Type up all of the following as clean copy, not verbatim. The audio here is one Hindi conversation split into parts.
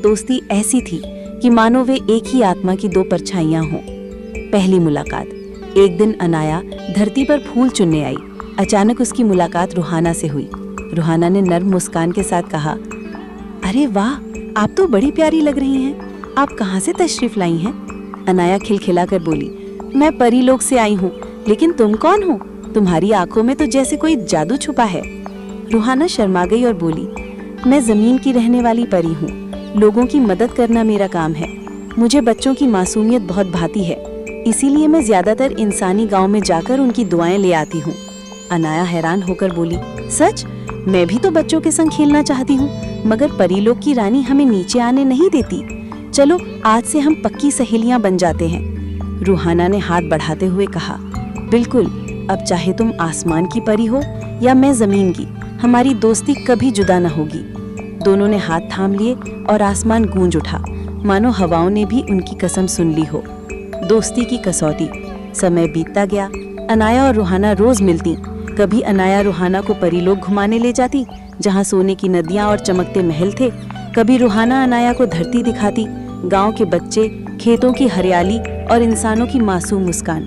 दोस्ती ऐसी थी कि मानो वे एक ही आत्मा की दो परछाइयां हों। पहली मुलाकात। एक दिन अनाया धरती पर फूल चुनने आई। अचानक उसकी मुलाकात रूहाना से हुई। रूहाना ने नर्म मुस्कान के साथ कहा, अरे वाह, आप तो बड़ी प्यारी लग रही हैं। आप कहाँ से तशरीफ लाई हैं? अनाया खिलखिलाकर बोली, मैं परीलोक से आई हूँ, लेकिन तुम कौन हो? तुम्हारी आंखों में तो जैसे कोई जादू छुपा है। रूहाना शर्मा गई और बोली, मैं जमीन की रहने वाली परी हूँ। लोगों की मदद करना मेरा काम है। मुझे बच्चों की मासूमियत बहुत भाती है, इसीलिए मैं ज्यादातर इंसानी गांव में जाकर उनकी दुआएं ले आती हूँ। अनाया हैरान होकर बोली, सच? मैं भी तो बच्चों के संग खेलना चाहती हूँ, मगर परीलोक की रानी हमें नीचे आने नहीं देती। चलो आज से हम पक्की सहेलियां बन जाते हैं। रूहाना ने हाथ बढ़ाते हुए कहा, बिल्कुल, अब चाहे तुम आसमान की परी हो या मैं जमीन की, हमारी दोस्ती कभी जुदा न होगी। दोनों ने हाथ थाम लिए और आसमान गूंज उठा, मानो हवाओं ने भी उनकी कसम सुन ली हो। दोस्ती की कसौटी। समय बीतता गया। अनाया और रूहाना रोज मिलती। कभी अनाया रूहाना को परीलोक घुमाने ले जाती, जहाँ सोने की नदियाँ और चमकते महल थे। कभी रूहाना अनाया को धरती दिखाती, गांव के बच्चे, खेतों की हरियाली और इंसानों की मासूम मुस्कान।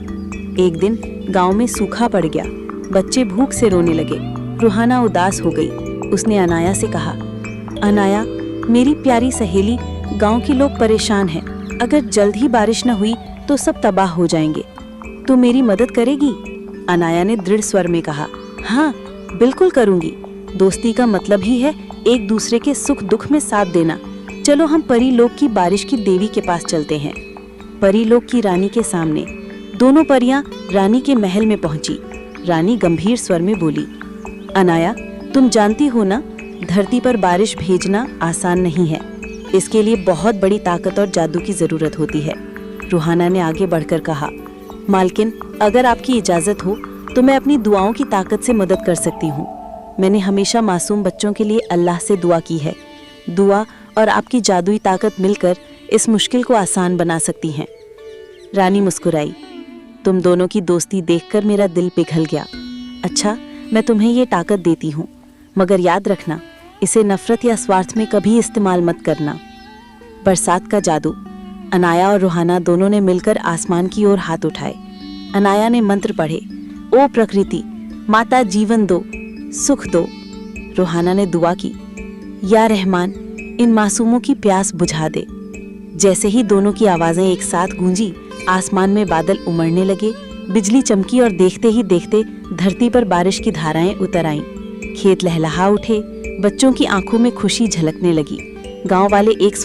एक दिन गांव में सूखा पड़ गया। बच्चे भूख से रोने लगे। रूहाना उदास हो गई। उसने अनाया से कहा, अनाया, मेरी प्यारी सहेली, गांव के लोग परेशान हैं। अगर जल्द ही बारिश न हुई तो सब तबाह हो जाएंगे। तू मेरी मदद करेगी? अनाया ने दृढ़ स्वर में कहा, हाँ, बिल्कुल करूंगी। दोस्ती का मतलब ही है एक दूसरे के सुख दुख में साथ देना। चलो हम परीलोक की बारिश की देवी के पास चलते हैं। परीलोक की रानी के सामने दोनों परियां रानी के महल में पहुंची। रानी गंभीर स्वर में बोली, अनाया, तुम जानती हो ना, धरती पर बारिश भेजना आसान नहीं है। इसके लिए बहुत बड़ी ताकत और जादू की जरूरत होती है। रूहाना ने आगे बढ़कर कहा, मालकिन, अगर आपकी इजाजत हो तो मैं अपनी दुआओं की ताकत से मदद कर सकती हूँ। मैंने हमेशा मासूम बच्चों के लिए अल्लाह से दुआ की है। दुआ और आपकी जादुई ताकत मिलकर इस मुश्किल को आसान बना सकती हैं। रानी मुस्कुराई। तुम दोनों की दोस्ती देखकर मेरा दिल पिघल गया। अच्छा, मैं तुम्हें ये ताकत देती हूँ, मगर याद रखना, इसे नफरत या स्वार्थ में कभी इस्तेमाल मत करना। बरसात का जादू। अनाया और रूहाना दोनों ने मिलकर आसमान की ओर हाथ उठाए। अनाया ने मंत्र पढ़े, ओ प्रकृति माता, जीवन दो, सुख दो। रूहाना ने दुआ की, या रहमान, इन मासूमों की प्यास बुझा दे। जैसे ही दोनों की आवाजें एक साथ गूंजी, आसमान में बादल उमड़ने लगे, बिजली चमकी और देखते ही देखते धरती पर बारिश की धाराएं उतर आईं। खेत लहलहा उठे, बच्चों की आंखों में खुशी झलकने लगी। गांव वाले एक